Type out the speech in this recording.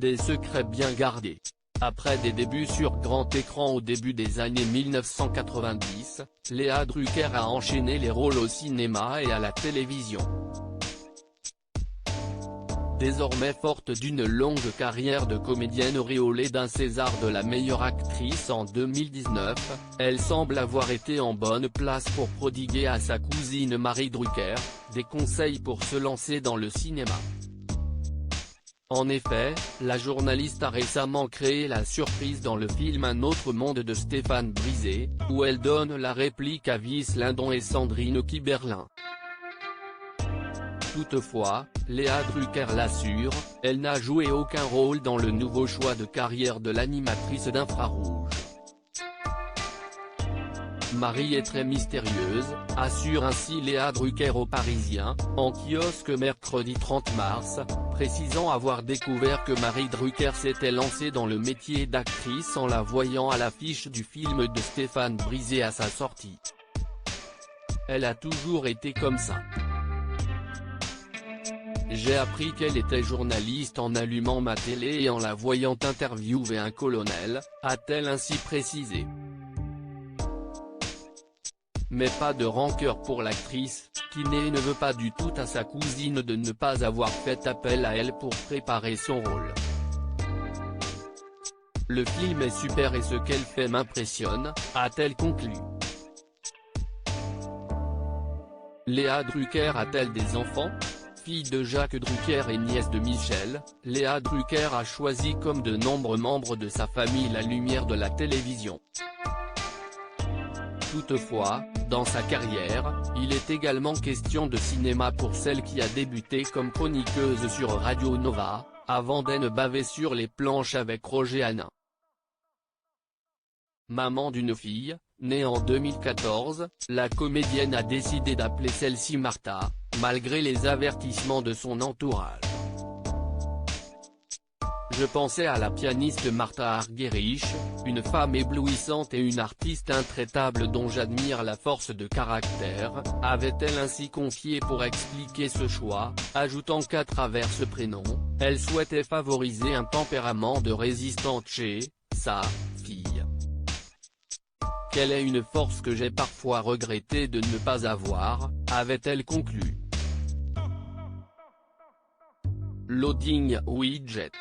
Des secrets bien gardés. Après des débuts sur grand écran au début des années 1990, Léa Drucker a enchaîné les rôles au cinéma et à la télévision. Désormais forte d'une longue carrière de comédienne auréolée d'un César de la meilleure actrice en 2019, elle semble avoir été en bonne place pour prodiguer à sa cousine Marie Drucker des conseils pour se lancer dans le cinéma. En effet, la journaliste a récemment créé la surprise dans le film Un autre monde de Stéphane Brisé, où elle donne la réplique à Vice Lindon et Sandrine Kiberlin. Toutefois, Léa Drucker l'assure, elle n'a joué aucun rôle dans le nouveau choix de carrière de l'animatrice d'Infrarouge. Marie est très mystérieuse, assure ainsi Léa Drucker aux Parisiens, en kiosque mercredi 30 mars, précisant avoir découvert que Marie Drucker s'était lancée dans le métier d'actrice en la voyant à l'affiche du film de Stéphane Brisé à sa sortie. Elle a toujours été comme ça. J'ai appris qu'elle était journaliste en allumant ma télé et en la voyant interviewer un colonel, a-t-elle ainsi précisé. Mais pas de rancœur pour l'actrice, qui ne veut pas du tout à sa cousine de ne pas avoir fait appel à elle pour préparer son rôle. Le film est super et ce qu'elle fait m'impressionne, a-t-elle conclu. Léa Drucker a-t-elle des enfants ? Fille de Jacques Drucker et nièce de Michel, Léa Drucker a choisi comme de nombreux membres de sa famille la lumière de la télévision. Toutefois, dans sa carrière, il est également question de cinéma pour celle qui a débuté comme chroniqueuse sur Radio Nova, avant d'en baver sur les planches avec Roger Hanin. Maman d'une fille, née en 2014, la comédienne a décidé d'appeler celle-ci Martha, malgré les avertissements de son entourage. Je pensais à la pianiste Martha Argerich, une femme éblouissante et une artiste intraitable dont j'admire la force de caractère, avait-elle ainsi confié pour expliquer ce choix, ajoutant qu'à travers ce prénom, elle souhaitait favoriser un tempérament de résistante chez sa fille. Quelle est une force que j'ai parfois regretté de ne pas avoir, avait-elle conclu. Loading widget.